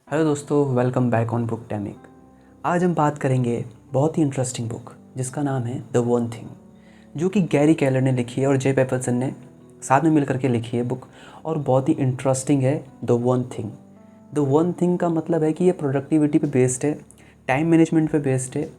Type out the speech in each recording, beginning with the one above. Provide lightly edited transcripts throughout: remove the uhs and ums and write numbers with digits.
Hello दोस्तों, welcome back on book टैमिक। आज हम बात करेंगे बहुत ही इंटरेस्टिंग बुक जिसका नाम है द वन थिंग, जो कि गैरी केलर ने लिखी है और जे पेपरसन ने साथ में मिलकर के लिखी है बुक। और बहुत ही इंटरेस्टिंग है the one thing. The one thing का मतलब है कि ये प्रोडक्टिविटी पे बेस्ड है, टाइम मैनेजमेंट पे बेस्ड है,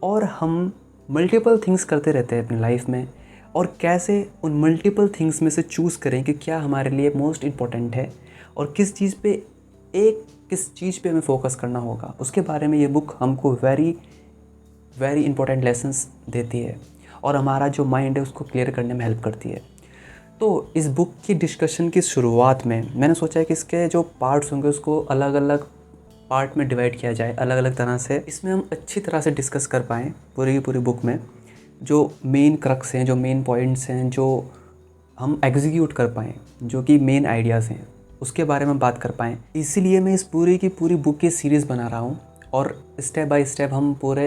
और हम मल्टीपल थिंग्स करते रहते हैं अपनी लाइफ में, और कैसे उन मल्टीपल थिंग्स में से चूज़ करें कि क्या हमारे लिए मोस्ट इम्पॉर्टेंट है और किस चीज़ पे हमें फोकस करना होगा। उसके बारे में ये बुक हमको वेरी वेरी इंपॉर्टेंट लेसन्स देती है और हमारा जो माइंड है उसको क्लियर करने में हेल्प करती है। तो इस बुक की डिस्कशन की शुरुआत में मैंने सोचा है कि इसके जो पार्ट्स होंगे उसको अलग अलग पार्ट में डिवाइड किया जाए, अलग अलग तरह से इसमें हम अच्छी तरह से डिस्कस कर पाएँ पूरी की पूरी बुक में। जो मेन क्रक्स हैं, जो मेन पॉइंट्स हैं, जो हम एग्जीक्यूट कर पाएँ, जो कि मेन आइडियाज़ हैं, उसके बारे में बात कर पाएँ। इसीलिए मैं इस पूरी की पूरी बुक की सीरीज़ बना रहा हूँ और स्टेप बाय स्टेप हम पूरे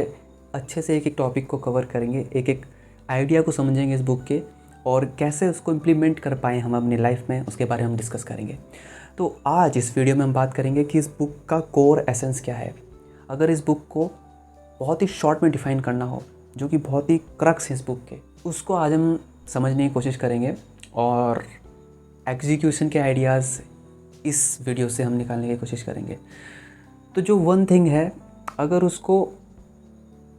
अच्छे से एक एक टॉपिक को कवर करेंगे, एक एक आइडिया को समझेंगे इस बुक के, और कैसे उसको इम्प्लीमेंट कर पाएँ हम अपनी लाइफ में, उसके बारे में हम डिस्कस करेंगे। तो आज इस वीडियो में हम बात करेंगे कि इस बुक का कोर एसेंस क्या है। अगर इस बुक को बहुत ही शॉर्ट में डिफ़ाइन करना हो, जो कि बहुत ही क्रक्स है इस बुक के, उसको आज हम समझने की कोशिश करेंगे और एग्जीक्यूशन के आइडियाज़ इस वीडियो से हम निकालने की कोशिश करेंगे। तो जो वन थिंग है, अगर उसको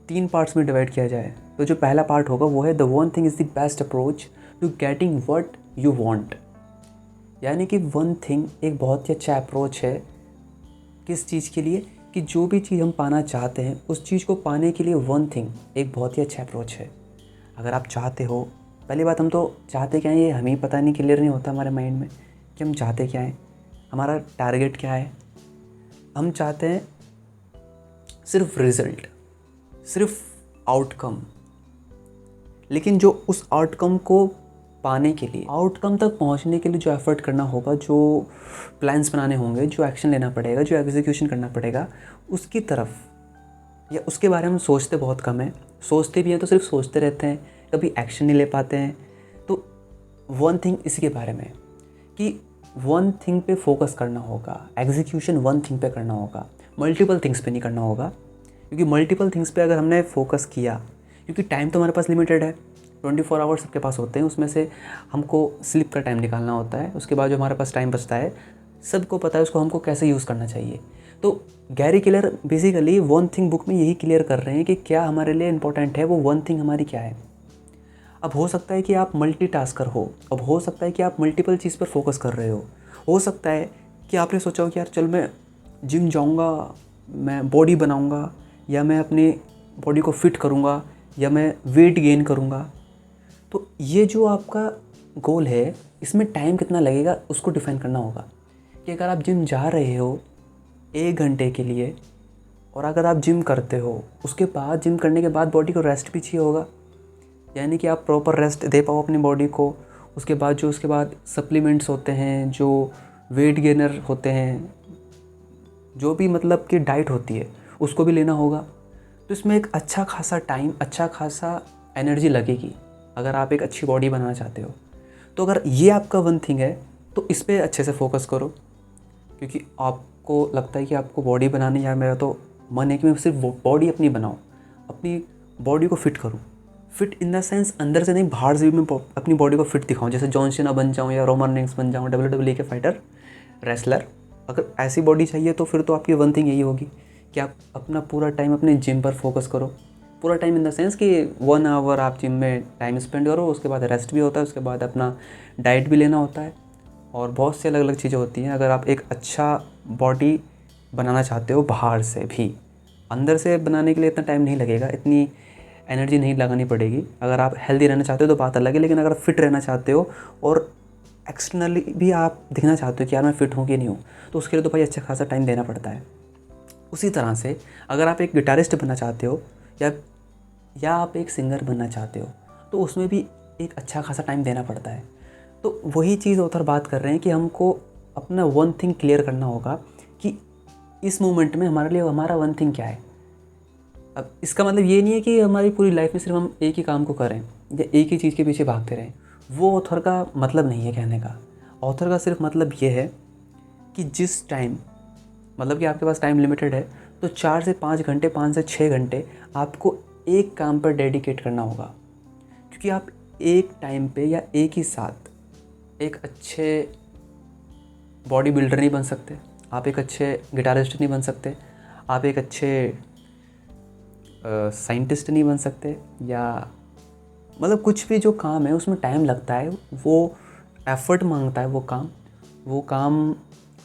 3 पार्ट्स में डिवाइड किया जाए तो जो पहला पार्ट होगा वो है the one thing is the best approach to getting what you want. यानी कि वन थिंग एक बहुत ही अच्छा अप्रोच है किस चीज़ के लिए, कि जो भी चीज़ हम पाना चाहते हैं उस चीज़ को पाने के लिए वन थिंग एक बहुत ही अच्छा अप्रोच है। अगर आप चाहते हो, पहली बात हम तो चाहते क्या है ये हमें पता नहीं, क्लियर नहीं होता हमारे माइंड में कि हम चाहते क्या हैं, हमारा टारगेट क्या है। हम चाहते हैं सिर्फ रिज़ल्ट, सिर्फ आउटकम, लेकिन जो उस आउटकम को पाने के लिए, आउटकम तक पहुंचने के लिए जो एफ़र्ट करना होगा, जो प्लान्स बनाने होंगे, जो एक्शन लेना पड़ेगा, जो एग्जीक्यूशन करना पड़ेगा, उसकी तरफ या उसके बारे में सोचते बहुत कम है। सोचते भी हैं तो सिर्फ सोचते रहते हैं, कभी एक्शन नहीं ले पाते हैं। तो वन थिंग इसी के बारे में कि वन थिंग पे फोकस करना होगा, एग्जीक्यूशन वन थिंग पे करना होगा, मल्टीपल थिंग्स पे नहीं करना होगा। क्योंकि मल्टीपल थिंग्स पे अगर हमने फोकस किया, क्योंकि टाइम तो हमारे पास लिमिटेड है, 24 आवर्स सबके पास होते हैं, उसमें से हमको स्लीप का टाइम निकालना होता है। उसके बाद जो हमारे पास टाइम बचता है, सबको पता है उसको हमको कैसे यूज़ करना चाहिए। तो Gary Keller basically one thing book में यही क्लियर कर रहे हैं कि क्या हमारे लिए इंपॉर्टेंट है, वो वन थिंग हमारी क्या है। अब हो सकता है कि आप मल्टीटास्कर हो, अब हो सकता है कि आप मल्टीपल चीज़ पर फोकस कर रहे हो सकता है कि आपने सोचा हो कि यार चल मैं जिम जाऊंगा, मैं बॉडी बनाऊंगा, या मैं अपनी बॉडी को फिट करूंगा, या मैं वेट गेन करूंगा। तो ये जो आपका गोल है, इसमें टाइम कितना लगेगा उसको डिफाइन करना होगा। कि अगर आप जिम जा रहे हो 1 घंटे के लिए, और अगर आप जिम करते हो, उसके बाद जिम करने के बाद बॉडी को रेस्ट भी चाहिए होगा, यानी कि आप प्रॉपर रेस्ट दे पाओ अपनी बॉडी को। उसके बाद सप्लीमेंट्स होते हैं, जो वेट गेनर होते हैं, जो भी मतलब कि डाइट होती है उसको भी लेना होगा। तो इसमें एक अच्छा खासा टाइम, अच्छा खासा एनर्जी लगेगी अगर आप एक अच्छी बॉडी बनाना चाहते हो। तो अगर ये आपका वन थिंग है तो इस पर अच्छे से फोकस करो, क्योंकि आपको लगता है कि आपको बॉडी बनानी, यार मेरा तो मन है कि मैं सिर्फ बॉडी अपनी बनाऊँ, अपनी बॉडी को फिट करूँ। फिट इन द सेंस अंदर से नहीं, बाहर से भी मैं अपनी बॉडी को फिट दिखाऊं, जैसे जॉन सीना बन जाऊं या रोमन रेंस बन जाऊं, WWE के फाइटर, रेसलर। अगर ऐसी बॉडी चाहिए तो फिर तो आपकी वन थिंग यही होगी कि आप अपना पूरा टाइम अपने जिम पर फोकस करो। पूरा टाइम इन द सेंस कि 1 आवर आप जिम में टाइम स्पेंड करो, उसके बाद रेस्ट भी होता है, उसके बाद अपना डाइट भी लेना होता है, और बहुत सी अलग अलग चीज़ें होती हैं। अगर आप एक अच्छा बॉडी बनाना चाहते हो बाहर से भी, अंदर से बनाने के लिए इतना टाइम नहीं लगेगा, इतनी एनर्जी नहीं लगानी पड़ेगी। अगर आप हेल्दी रहना चाहते हो तो बात अलग है, लेकिन अगर आप फिट रहना चाहते हो और एक्सटर्नली भी आप दिखना चाहते हो कि यार मैं फ़िट हूँ कि नहीं हूँ, तो उसके लिए तो भाई अच्छा खासा टाइम देना पड़ता है। उसी तरह से अगर आप एक गिटारिस्ट बनना चाहते हो, या आप एक सिंगर बनना चाहते हो, तो उसमें भी एक अच्छा खासा टाइम देना पड़ता है। तो वही चीज़ ऑथर बात कर रहे हैं कि हमको अपना वन थिंग क्लियर करना होगा कि इस मोमेंट में हमारे लिए हमारा वन थिंग क्या है। अब इसका मतलब ये नहीं है कि हमारी पूरी लाइफ में सिर्फ हम एक ही काम को करें या एक ही चीज़ के पीछे भागते रहें। वो ऑथर का मतलब नहीं है कहने का। ऑथर का सिर्फ मतलब ये है कि जिस टाइम मतलब कि आपके पास टाइम लिमिटेड है, तो 4 से 5 घंटे, 5 से 6 घंटे आपको एक काम पर डेडिकेट करना होगा। क्योंकि आप एक टाइम पे या एक ही साथ एक अच्छे बॉडी बिल्डर नहीं बन सकते, आप एक अच्छे गिटारिस्ट नहीं बन सकते, आप एक अच्छे साइंटिस्ट नहीं बन सकते, या मतलब कुछ भी जो काम है उसमें टाइम लगता है, वो एफर्ट मांगता है, वो काम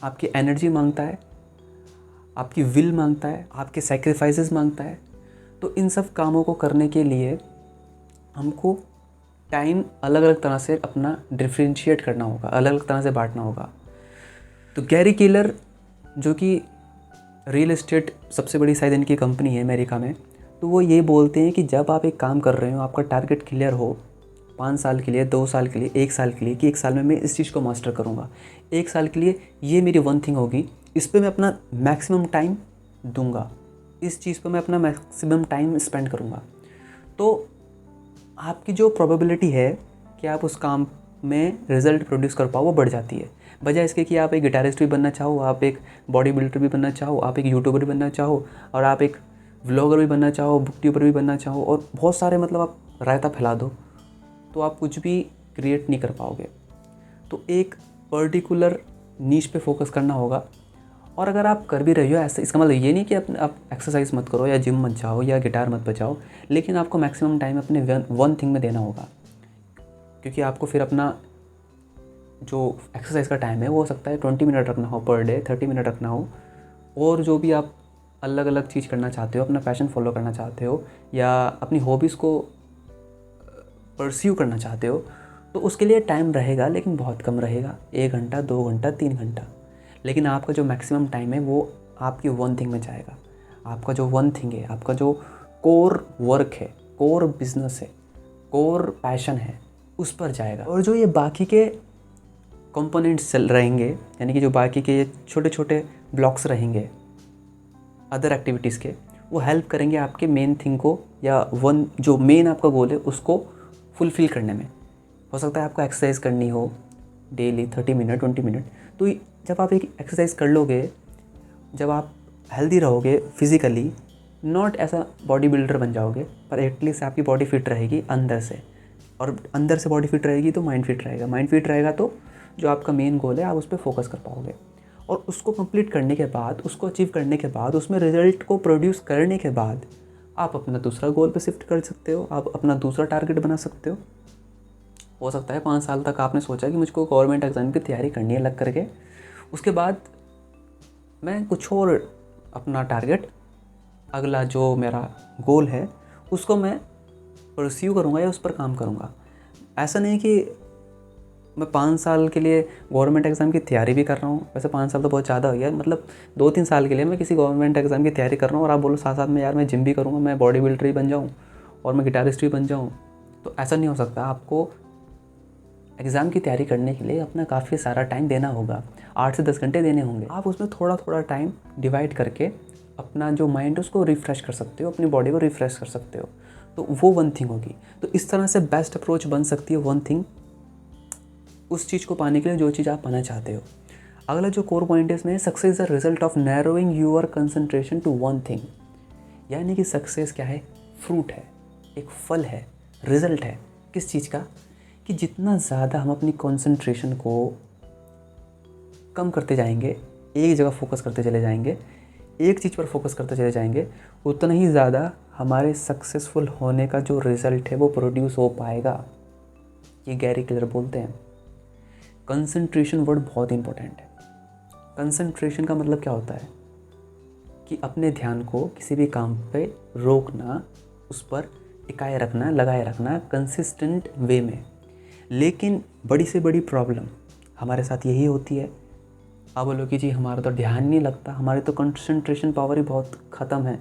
आपकी एनर्जी मांगता है, आपकी विल मांगता है, आपके सेक्रीफाइसेस मांगता है। तो इन सब कामों को करने के लिए हमको टाइम अलग अलग तरह से अपना डिफ्रेंशिएट करना होगा, अलग अलग तरह से बांटना होगा। तो गैरी केलर, जो कि रियल एस्टेट सबसे बड़ी शायद इनकी कंपनी है अमेरिका में, तो वो ये बोलते हैं कि जब आप एक काम कर रहे हो, आपका टारगेट क्लियर हो 5 साल के लिए, 2 साल के लिए, 1 साल के लिए, कि 1 साल में मैं इस चीज़ को मास्टर करूँगा, 1 साल के लिए ये मेरी वन थिंग होगी, इस पे मैं अपना मैक्सिमम टाइम दूंगा, इस चीज़ पे मैं अपना मैक्सिमम टाइम स्पेंड करूँगा, तो आपकी जो प्रोबेबिलिटी है कि आप उस काम में रिज़ल्ट प्रोड्यूस कर पाओ वो बढ़ जाती है। बजाय इसके कि आप एक गिटारिस्ट भी बनना चाहो, आप एक बॉडी बिल्डर भी बनना चाहो, आप एक यूट्यूबर भी बनना चाहो, और आप एक व्लॉगर भी बनना चाहो, बुक ट्यूबर भी बनना चाहो, और बहुत सारे मतलब आप रायता फैला दो, तो आप कुछ भी क्रिएट नहीं कर पाओगे। तो एक पर्टिकुलर नीश पे फोकस करना होगा। और अगर आप कर भी रहे हो ऐसे, इसका मतलब ये नहीं कि आप एक्सरसाइज मत करो या जिम मत जाओ या गिटार मत बजाओ, लेकिन आपको मैक्सिमम टाइम अपने वन थिंग में देना होगा। क्योंकि आपको फिर अपना जो एक्सरसाइज का टाइम है वो हो सकता है 20 मिनट रखना हो पर डे, 30 मिनट रखना हो, और जो भी आप अलग अलग चीज़ करना चाहते हो, अपना पैशन फॉलो करना चाहते हो, या अपनी हॉबीज़ को परस्यू करना चाहते हो, तो उसके लिए टाइम रहेगा, लेकिन बहुत कम रहेगा, 1 घंटा, 2 घंटा, 3 घंटा। लेकिन आपका जो मैक्सिमम टाइम है वो आपकी वन थिंग में जाएगा। आपका जो वन थिंग है, आपका जो कोर वर्क है, कोर बिजनेस है, कोर पैशन है, उस पर जाएगा। और जो ये बाकी के कंपोनेंट्स चल रहेंगे, यानी कि जो बाकी के ये छोटे छोटे ब्लॉक्स रहेंगे अदर एक्टिविटीज़ के, वो हेल्प करेंगे आपके मेन थिंग को, या वन जो मेन आपका गोल है उसको फुलफ़िल करने में। हो सकता है आपको एक्सरसाइज करनी हो डेली 30 मिनट, 20 मिनट, तो जब आप एक एक्सरसाइज कर लोगे, जब आप हेल्दी रहोगे फिज़िकली, नॉट ऐसा बॉडी बिल्डर बन जाओगे, पर एटलीस्ट आपकी बॉडी फिट रहेगी अंदर से, और अंदर से बॉडी फिट रहेगी तो माइंड फिट रहेगा, माइंड फिट रहेगा तो जो आपका मेन गोल है आप उस पर फोकस कर पाओगे। और उसको कंप्लीट करने के बाद, उसको अचीव करने के बाद, उसमें रिजल्ट को प्रोड्यूस करने के बाद आप अपना दूसरा गोल पे शिफ्ट कर सकते हो, आप अपना दूसरा टारगेट बना सकते हो सकता है 5 साल तक आपने सोचा कि मुझको गवर्नमेंट एग्ज़ाम की तैयारी करनी है लग करके, उसके बाद मैं कुछ और अपना टारगेट, अगला जो मेरा गोल है उसको मैं परस्यू करूँगा या उस पर काम करूँगा। ऐसा नहीं कि मैं 5 साल के लिए गवर्नमेंट एग्ज़ाम की तैयारी भी कर रहा हूँ, वैसे 5 साल तो बहुत ज़्यादा हो गया, मतलब 2-3 साल के लिए मैं किसी गवर्नमेंट एग्ज़ाम की तैयारी कर रहा हूँ, और आप बोलो साथ साथ में यार मैं जिम भी करूँगा, मैं बॉडी बिल्डर भी बन जाऊँ और मैं गिटारिस्ट भी बन जाऊँ, तो ऐसा नहीं हो सकता। आपको एग्ज़ाम की तैयारी करने के लिए अपना काफ़ी सारा टाइम देना होगा, 8 से 10 घंटे देने होंगे। आप उसमें थोड़ा थोड़ा टाइम डिवाइड करके अपना जो माइंड है उसको रिफ़्रेश कर सकते हो, अपनी बॉडी को रिफ़्रेश कर सकते हो, तो वो वन थिंग होगी। तो इस तरह से बेस्ट अप्रोच बन सकती है वन थिंग, उस चीज़ को पाने के लिए जो चीज़ आप पाना चाहते हो। अगला जो कोर पॉइंट है इसमें, success is the result of narrowing your concentration to one thing. यानी कि सक्सेस क्या है, फ्रूट है, एक फल है, रिजल्ट है किस चीज़ का, कि जितना ज़्यादा हम अपनी कंसंट्रेशन को कम करते जाएंगे, एक जगह फोकस करते चले जाएंगे, एक चीज़ पर फोकस करते चले जाएंगे, उतना ही ज़्यादा हमारे सक्सेसफुल होने का जो रिज़ल्ट है वो प्रोड्यूस हो पाएगा। ये गैरी केलर बोलते हैं। कंसंट्रेशन वर्ड बहुत इंपॉर्टेंट है। कंसंट्रेशन का मतलब क्या होता है कि अपने ध्यान को किसी भी काम पे रोकना, उस पर टिकाए रखना, लगाए रखना कंसिस्टेंट वे में। लेकिन बड़ी से बड़ी प्रॉब्लम हमारे साथ यही होती है। आप बोलो कि जी हमारा तो ध्यान नहीं लगता, हमारी तो कंसंट्रेशन पावर ही बहुत ख़त्म है,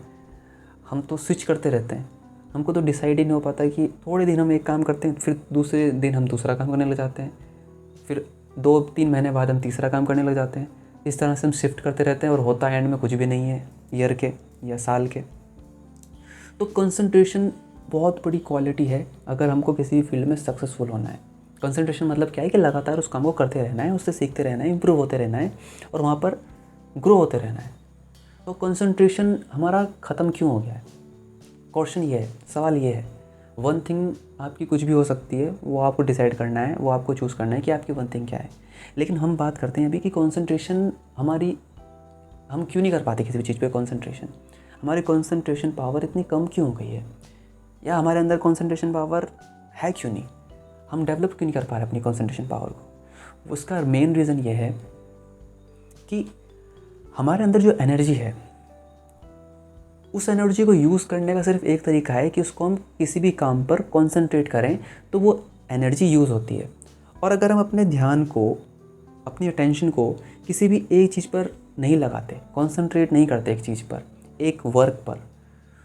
हम तो स्विच करते रहते हैं, हमको तो डिसाइड ही नहीं हो पाता कि थोड़े दिन हम एक काम करते हैं, फिर दूसरे दिन हम दूसरा काम करने लग जाते हैं, फिर 2-3 महीने बाद हम तीसरा काम करने लग जाते हैं। इस तरह से हम शिफ्ट करते रहते हैं और होता एंड में कुछ भी नहीं है, ईयर के या साल के। तो कंसंट्रेशन बहुत बड़ी क्वालिटी है अगर हमको किसी भी फील्ड में सक्सेसफुल होना है। कंसंट्रेशन मतलब क्या है कि लगातार उस काम को करते रहना है, उससे सीखते रहना है, इंप्रूव होते रहना है और वहाँ पर ग्रो होते रहना है। तो कंसंट्रेशन हमारा ख़त्म क्यों हो गया है? क्वेश्चन ये है, सवाल ये है। वन थिंग आपकी कुछ भी हो सकती है, वो आपको डिसाइड करना है, वो आपको चूज़ करना है कि आपकी वन थिंग क्या है। लेकिन हम बात करते हैं अभी कि कंसंट्रेशन हमारी, हम क्यों नहीं कर पाते किसी भी चीज़ पे कंसंट्रेशन। हमारी कंसंट्रेशन पावर इतनी कम क्यों हो गई है, या हमारे अंदर कंसंट्रेशन पावर है क्यों नहीं, हम डेवलप क्यों नहीं कर पा रहे अपनी कंसंट्रेशन पावर को। उसका मेन रीज़न ये है कि हमारे अंदर जो एनर्जी है, उस एनर्जी को यूज़ करने का सिर्फ एक तरीका है कि उसको हम किसी भी काम पर कंसंट्रेट करें तो वो एनर्जी यूज़ होती है। और अगर हम अपने ध्यान को, अपनी अटेंशन को किसी भी एक चीज़ पर नहीं लगाते, कंसंट्रेट नहीं करते एक चीज़ पर, एक वर्क पर,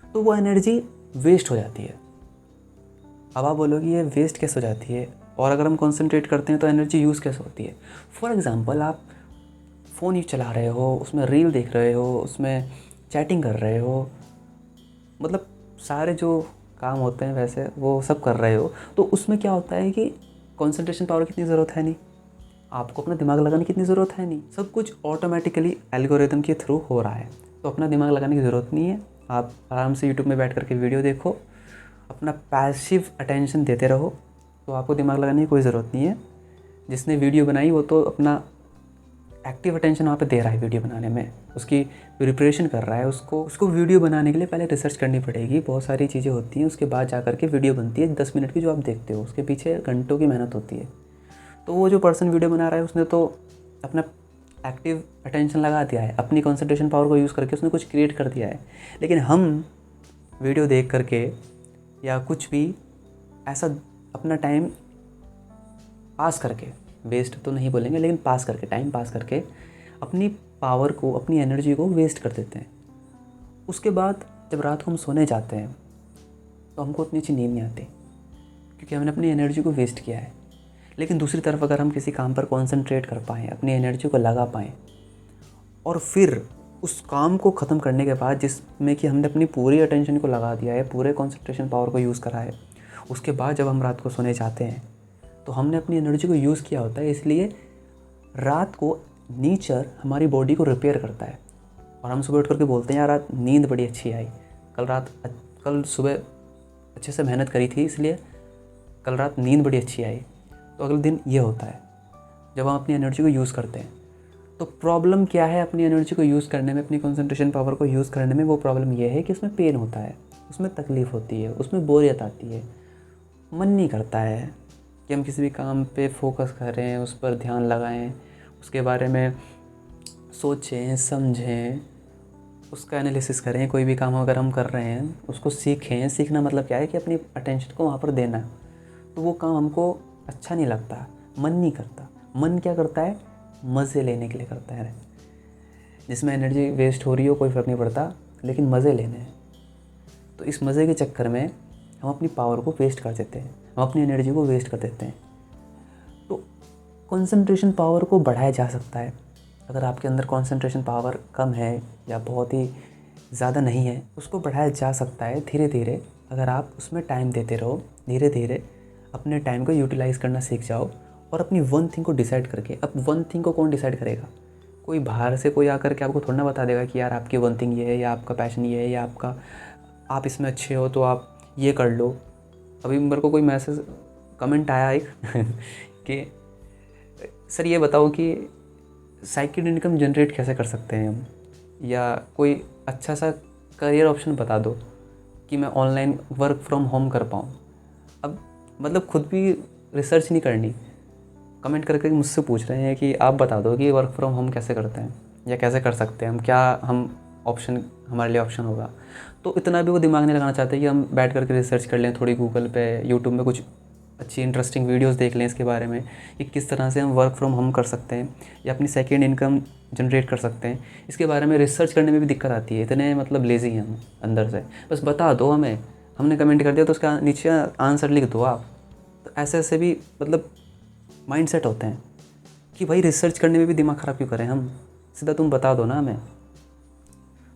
तो वो एनर्जी वेस्ट हो जाती है। अब आप बोलोगे ये वेस्ट कैसे हो जाती है, और अगर हम कंसंट्रेट करते हैं तो एनर्जी यूज़ कैसे होती है। फॉर एग्ज़ाम्पल, आप फ़ोन यूज चला रहे हो, उसमें रील देख रहे हो, उसमें चैटिंग कर रहे हो, मतलब सारे जो काम होते हैं वैसे वो सब कर रहे हो, तो उसमें क्या होता है कि कंसंट्रेशन पावर की इतनी ज़रूरत है नहीं, आपको अपना दिमाग लगाने की इतनी ज़रूरत है नहीं, सब कुछ ऑटोमेटिकली एल्गोरिदम के थ्रू हो रहा है, तो अपना दिमाग लगाने की ज़रूरत नहीं है। आप आराम से यूट्यूब में बैठ करके वीडियो देखो, अपना पैसिव अटेंशन देते रहो, तो आपको दिमाग लगाने की कोई ज़रूरत नहीं है। जिसने वीडियो बनाई वो तो अपना एक्टिव अटेंशन वहाँ पे दे रहा है वीडियो बनाने में, उसकी प्रिपरेशन कर रहा है। उसको वीडियो बनाने के लिए पहले रिसर्च करनी पड़ेगी, बहुत सारी चीज़ें होती हैं, उसके बाद जा कर के वीडियो बनती है। 10 मिनट की जो आप देखते हो उसके पीछे घंटों की मेहनत होती है। तो वो जो पर्सन वीडियो बना रहा है उसने तो अपना एक्टिव अटेंशन लगा दिया है, अपनी कंसंट्रेशन पावर को यूज़ करके उसने कुछ क्रिएट कर दिया है। लेकिन हम वीडियो देख करके या कुछ भी ऐसा अपना टाइम पास करके, वेस्ट तो नहीं बोलेंगे लेकिन पास करके, टाइम पास करके अपनी पावर को, अपनी एनर्जी को वेस्ट कर देते हैं। उसके बाद जब रात को हम सोने जाते हैं तो हमको उतनी अच्छी नींद नहीं आती, क्योंकि हमने अपनी एनर्जी को वेस्ट किया है। लेकिन दूसरी तरफ अगर हम किसी काम पर कॉन्सेंट्रेट कर पाएँ, अपनी एनर्जी को लगा पाएँ, और फिर उस काम को ख़त्म करने के बाद जिसमें कि हमने अपनी पूरी अटेंशन को लगा दिया है, पूरे कॉन्सेंट्रेशन पावर को यूज़ करा है, उसके बाद जब हम रात को सोने जाते हैं तो हमने अपनी एनर्जी को यूज़ किया होता है। इसलिए रात को नेचर हमारी बॉडी को रिपेयर करता है, और हम सुबह उठ करके बोलते हैं यार रात नींद बड़ी अच्छी आई, कल सुबह अच्छे से मेहनत करी थी, इसलिए कल रात नींद बड़ी अच्छी आई। तो अगले दिन ये होता है जब हम अपनी एनर्जी को यूज़ करते हैं। तो प्रॉब्लम क्या है अपनी एनर्जी को यूज़ करने में, अपनी कंसंट्रेशन पावर को यूज़ करने में? वो प्रॉब्लम ये है कि उसमें पेन होता है, उसमें तकलीफ़ होती है, उसमें बोरियत आती है, मन नहीं करता है कि हम किसी भी काम पे फोकस करें, उस पर ध्यान लगाएं, उसके बारे में सोचें, समझें, उसका एनालिसिस करें। कोई भी काम अगर हम कर रहे हैं उसको सीखें। सीखना मतलब क्या है कि अपनी अटेंशन को वहाँ पर देना, तो वो काम हमको अच्छा नहीं लगता, मन नहीं करता। मन क्या करता है? मज़े लेने के लिए करता है। जिसमें एनर्जी वेस्ट हो रही हो कोई फ़र्क नहीं पड़ता, लेकिन मज़े लेने हैं। तो इस मज़े के चक्कर में हम अपनी पावर को वेस्ट कर देते हैं, हम अपनी एनर्जी को वेस्ट कर देते हैं। तो कंसंट्रेशन पावर को बढ़ाया जा सकता है। अगर आपके अंदर कंसंट्रेशन पावर कम है या बहुत ही ज़्यादा नहीं है, उसको बढ़ाया जा सकता है धीरे धीरे। अगर आप उसमें टाइम देते रहो, धीरे धीरे अपने टाइम को यूटिलाइज़ करना सीख जाओ, और अपनी वन थिंग को डिसाइड करके। अब वन थिंग को कौन डिसाइड करेगा? कोई बाहर से कोई आकर के आपको थोड़ा ना बता देगा कि यार आपकी वन थिंग ये है, या आपका पैशन ये है, या आप इसमें अच्छे हो तो आप ये कर लो। अभी मेरे को कोई मैसेज कमेंट आया एक कि सर ये बताओ कि साइकिल इनकम जनरेट कैसे कर सकते हैं हम, या कोई अच्छा सा करियर ऑप्शन बता दो कि मैं ऑनलाइन वर्क फ्रॉम होम कर पाऊँ। अब मतलब खुद भी रिसर्च नहीं करनी, कमेंट करके मुझसे पूछ रहे हैं कि आप बता दो कि वर्क फ्रॉम होम कैसे करते हैं या कैसे कर सकते हैं हम, क्या हम ऑप्शन, हमारे लिए ऑप्शन होगा। तो इतना भी वो दिमाग नहीं लगाना चाहते कि हम बैठ करके रिसर्च कर लें, थोड़ी गूगल पे, यूट्यूब में कुछ अच्छी इंटरेस्टिंग वीडियोस देख लें इसके बारे में कि किस तरह से हम वर्क फ्रॉम होम कर सकते हैं या अपनी सेकेंड इनकम जनरेट कर सकते हैं। इसके बारे में रिसर्च करने में भी दिक्कत आती है, इतने मतलब लेज़ी हैं हम अंदर से। बस बता दो हमें, हमने कमेंट कर दिया तो उसका नीचे आंसर लिख दो आप। तो ऐसे ऐसे भी मतलब माइंडसेट होते हैं कि भाई रिसर्च करने में भी दिमाग ख़राब क्यों करें हम, सीधा तुम बता दो ना हमें।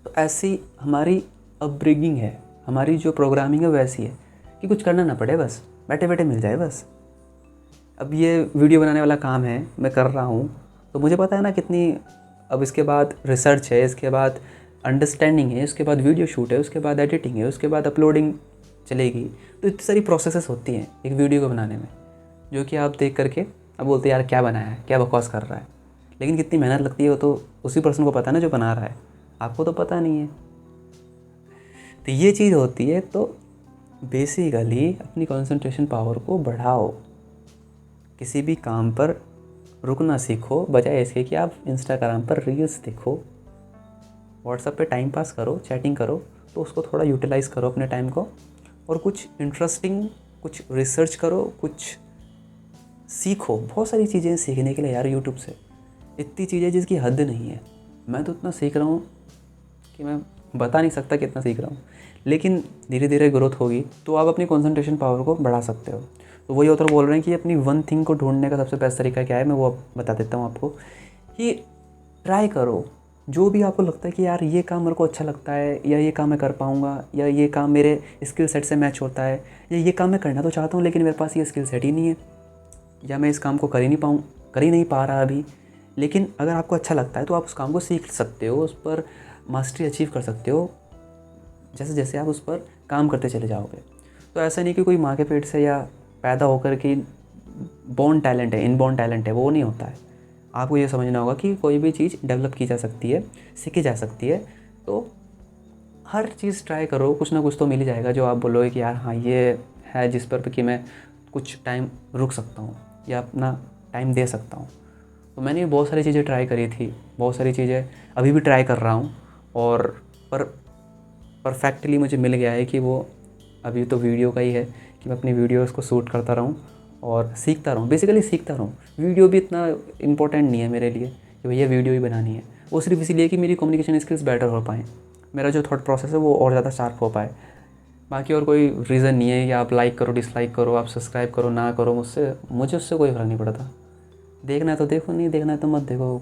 तो ऐसी हमारी अपब्रिंगिंग है, हमारी जो प्रोग्रामिंग है वैसी है कि कुछ करना ना पड़े, बस बैठे बैठे मिल जाए बस। अब ये वीडियो बनाने वाला काम है, मैं कर रहा हूँ, तो मुझे पता है ना कितनी, अब इसके बाद रिसर्च है, इसके बाद अंडरस्टैंडिंग है, उसके बाद वीडियो शूट है, उसके बाद एडिटिंग है, उसके बाद अपलोडिंग चलेगी। तो इतनी सारी प्रोसेसेस होती हैं एक वीडियो को बनाने में, जो कि आप देख करके अब बोलते हैं यार क्या बनाया है, क्या बकवास कर रहा है। लेकिन कितनी मेहनत लगती है वो तो उसी पर्सन को पता है ना जो बना रहा है, आपको तो पता नहीं है। तो ये चीज़ होती है। तो बेसिकली अपनी कंसंट्रेशन पावर को बढ़ाओ, किसी भी काम पर रुकना सीखो, बजाय इसके कि आप इंस्टाग्राम पर रील्स देखो, व्हाट्सएप पे टाइम पास करो, चैटिंग करो। तो उसको थोड़ा यूटिलाइज़ करो अपने टाइम को, और कुछ इंटरेस्टिंग, कुछ रिसर्च करो, कुछ सीखो। बहुत सारी चीज़ें सीखने के लिए यार यूट्यूब से, इतनी चीज़ें जिसकी हद नहीं है। मैं तो इतना सीख रहा हूँ कि मैं बता नहीं सकता कितना सीख रहा हूँ, लेकिन धीरे धीरे ग्रोथ होगी तो आप अपनी कंसंट्रेशन पावर को बढ़ा सकते हो। तो वही ऑथर बोल रहे हैं कि अपनी वन थिंग को ढूंढने का सबसे बेस्ट तरीका क्या है, मैं वो बता देता हूँ आपको। कि ट्राई करो, जो भी आपको लगता है कि यार ये काम मेरे को अच्छा लगता है, या ये काम मैं कर पाऊँगा, या ये काम मेरे स्किल सेट से मैच होता है, या ये काम मैं करना तो चाहता हूँ लेकिन मेरे पास ये स्किल सेट ही नहीं है, या मैं इस काम को कर ही नहीं पा रहा अभी। लेकिन अगर आपको अच्छा लगता है तो आप उस काम को सीख सकते हो, उस पर मास्टरी अचीव कर सकते हो जैसे जैसे आप उस पर काम करते चले जाओगे। तो ऐसा नहीं कि कोई माँ के पेट से या पैदा होकर कि बॉर्न टैलेंट है, इनबॉर्न टैलेंट है, वो नहीं होता है। आपको ये समझना होगा कि कोई भी चीज़ डेवलप की जा सकती है, सीखी जा सकती है। तो हर चीज़ ट्राई करो, कुछ ना कुछ तो मिल ही जाएगा जो आप बोलोगे कि यार हाँ ये है जिस पर कि मैं कुछ टाइम रुक सकता हूँ या अपना टाइम दे सकता हूँ। तो मैंने बहुत सारी चीज़ें ट्राई करी थी, बहुत सारी चीज़ें अभी भी ट्राई कर रहा हूँ, और परफेक्टली मुझे मिल गया है कि वो अभी तो वीडियो का ही है कि मैं अपनी वीडियोस को शूट करता रहूँ और सीखता रहूँ। बेसिकली सीखता रहूँ। वीडियो भी इतना इम्पोर्टेंट नहीं है मेरे लिए कि भैया वीडियो ही बनानी है, वो सिर्फ इसीलिए कि मेरी कम्युनिकेशन स्किल्स बेटर हो पाएँ, मेरा जो थॉट प्रोसेस है वो और ज़्यादा शार्प हो पाए। बाकी और कोई रीज़न नहीं है कि आप लाइक करो, डिसलाइक करो, आप सब्सक्राइब करो, ना करो, मुझे उससे कोई फ़र्क नहीं पड़ता। देखना है तो देखो, नहीं देखना है तो मत देखो,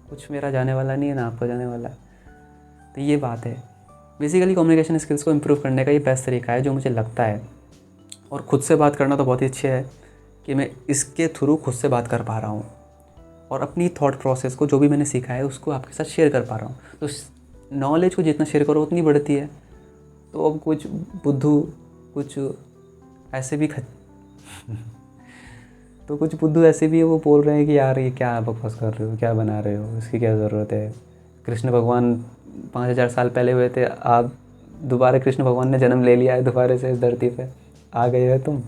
कुछ मेरा जाने वाला नहीं है ना आपका जाने वाला है। तो ये बात है। बेसिकली कम्युनिकेशन स्किल्स को इम्प्रूव करने का ये बेस्ट तरीका है जो मुझे लगता है। और ख़ुद से बात करना तो बहुत ही अच्छे है कि मैं इसके थ्रू खुद से बात कर पा रहा हूँ, और अपनी थॉट प्रोसेस को जो भी मैंने सीखा है उसको आपके साथ शेयर कर पा रहा हूँ। तो नॉलेज को जितना शेयर करो उतनी बढ़ती है। तो अब कुछ बुद्धू, कुछ ऐसे भी तो कुछ बुद्धू ऐसे भी है, वो बोल रहे हैं कि यार ये क्या बकवास कर रहे हो, क्या बना रहे हो, इसकी क्या ज़रूरत है। कृष्ण भगवान 5000 साल पहले हुए थे, आप दोबारा कृष्ण भगवान ने जन्म ले लिया है दोबारा से इस धरती पे आ गए हो तुम,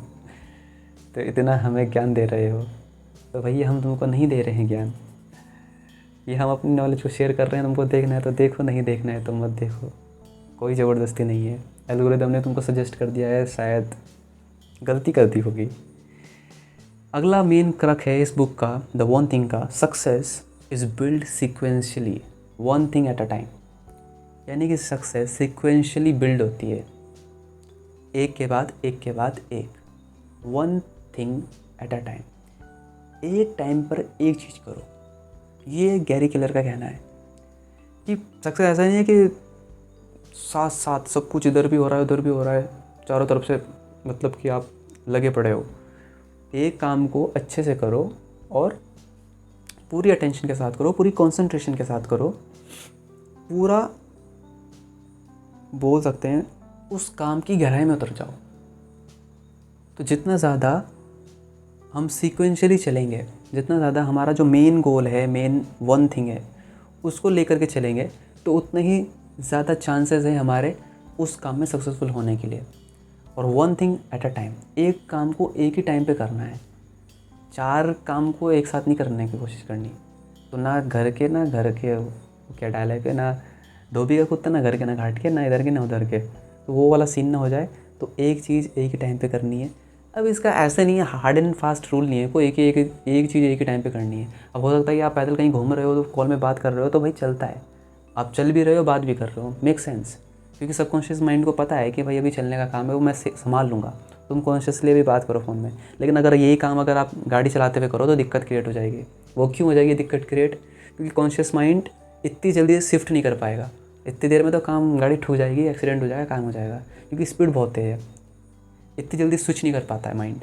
तो इतना हमें ज्ञान दे रहे हो। तो भैया हम तुमको नहीं दे रहे हैं ज्ञान, ये हम अपनी नॉलेज को शेयर कर रहे हैं। तुमको देखना है तो देखो, नहीं देखना है तो मत देखो, कोई ज़बरदस्ती नहीं है। एल्गोरिदम ने तुमको सजेस्ट कर दिया है, शायद गलती कर दी होगी। अगला मेन क्रक है इस बुक का, द वन थिंग का, success is build sequentially, one thing at a time. यानी कि सक्सेस सीक्वेंशियली बिल्ड होती है, एक के बाद एक के बाद एक, one thing at a time. एक टाइम पर एक चीज़ करो, ये गैरी केलर का कहना है कि सक्सेस ऐसा नहीं है कि साथ साथ सब कुछ इधर भी हो रहा है उधर भी हो रहा है, चारों तरफ से मतलब कि आप लगे पड़े हो। एक काम को अच्छे से करो और पूरी अटेंशन के साथ करो, पूरी कंसंट्रेशन के साथ करो, पूरा बोल सकते हैं उस काम की गहराई में उतर जाओ। तो जितना ज़्यादा हम सीक्वेंशियली चलेंगे, जितना ज़्यादा हमारा जो मेन गोल है, मेन वन थिंग है, उसको लेकर के चलेंगे, तो उतने ही ज़्यादा चांसेस है हमारे उस काम में सक्सेसफुल होने के लिए। और one thing at a time, एक काम को एक ही टाइम पे करना है, 4 काम को एक साथ नहीं करने की कोशिश करनी। तो ना घर के क्या डायलॉग है, ना धोबी का कुत्ता, ना घर के ना घाट के, ना इधर के ना उधर के, तो वो वाला सीन ना हो जाए। तो एक चीज़ एक ही टाइम पे करनी है। अब इसका ऐसे नहीं है, हार्ड एंड फास्ट रूल नहीं है, कोई एक चीज़ एक ही टाइम पे करनी है। अब हो सकता है कि आप पैदल कहीं घूम रहे हो तो कॉल में बात कर रहे हो, तो भाई चलता है, आप चल भी रहे हो बात भी कर रहे हो, मेक सेंस। क्योंकि सबकॉन्शियस माइंड को पता है कि भाई अभी चलने का काम है, वो मैं संभाल लूँगा, तुम कॉन्शियसली भी बात करो फ़ोन में। लेकिन अगर यही काम अगर आप गाड़ी चलाते हुए करो तो दिक्कत क्रिएट हो जाएगी। वो क्यों हो जाएगी दिक्कत क्रिएट? क्योंकि कॉन्शियस माइंड इतनी जल्दी शिफ्ट नहीं कर पाएगा, इतनी देर में तो काम, गाड़ी ठुक जाएगी, एक्सीडेंट हो जाएगा, काम हो जाएगा, क्योंकि स्पीड बहुत तेज़ है, इतनी जल्दी स्विच नहीं कर पाता है माइंड।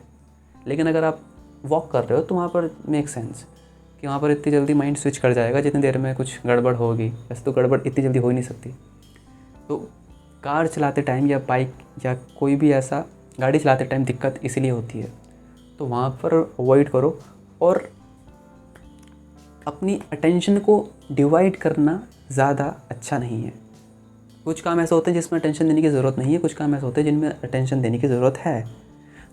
लेकिन अगर आप वॉक कर रहे हो तो वहाँ पर मेक सेंस कि वहाँ पर इतनी जल्दी माइंड स्विच कर जाएगा जितनी देर में कुछ गड़बड़ होगी। वैसे तो गड़बड़ इतनी जल्दी हो ही नहीं सकती। तो कार चलाते टाइम या बाइक या कोई भी ऐसा गाड़ी चलाते टाइम दिक्कत इसीलिए होती है। तो वहाँ पर अवॉइड करो और अपनी अटेंशन को डिवाइड करना ज़्यादा अच्छा नहीं है। कुछ काम ऐसे होते हैं जिसमें अटेंशन देने की ज़रूरत नहीं है, कुछ काम ऐसे होते हैं जिनमें अटेंशन देने की ज़रूरत है।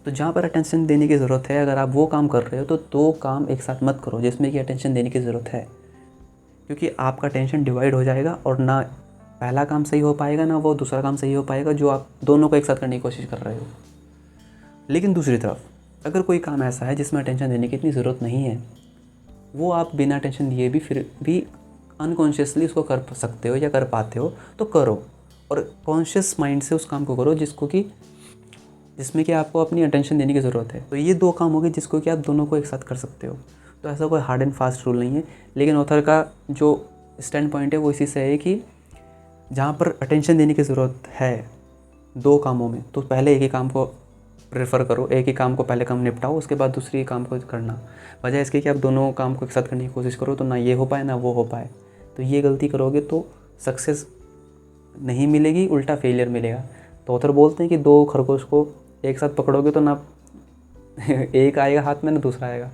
तो जहाँ पर अटेंशन देने की ज़रूरत है, अगर आप वो काम कर रहे हो तो 2 काम एक साथ मत करो जिसमें कि अटेंशन देने की ज़रूरत है, क्योंकि आपका अटेंशन डिवाइड हो जाएगा और ना पहला काम सही हो पाएगा ना वो दूसरा काम सही हो पाएगा जो आप दोनों को एक साथ करने की कोशिश कर रहे हो। लेकिन दूसरी तरफ अगर कोई काम ऐसा है जिसमें अटेंशन देने की इतनी ज़रूरत नहीं है, वो आप बिना अटेंशन दिए भी फिर भी अनकॉन्शियसली उसको कर सकते हो या कर पाते हो तो करो, और कॉन्शियस माइंड से उस काम को करो जिसमें कि आपको अपनी अटेंशन देने की ज़रूरत है। तो ये 2 काम हो गए जिसको कि आप दोनों को एक साथ कर सकते हो। तो ऐसा कोई हार्ड एंड फास्ट रूल नहीं है, लेकिन ऑथर का जो स्टैंड पॉइंट है वो इसी से है कि जहाँ पर अटेंशन देने की ज़रूरत है 2 कामों में, तो पहले एक ही काम को प्रेफर करो, एक ही काम को पहले काम निपटाओ, उसके बाद दूसरी काम को करना। वजह इसकी कि आप दोनों काम को एक साथ करने की कोशिश करो तो ना ये हो पाए ना वो हो पाए। तो ये गलती करोगे तो सक्सेस नहीं मिलेगी, उल्टा फेलियर मिलेगा। तो ऑथर बोलते हैं कि 2 खरगोश को एक साथ पकड़ोगे तो ना एक आएगा हाथ में ना दूसरा आएगा।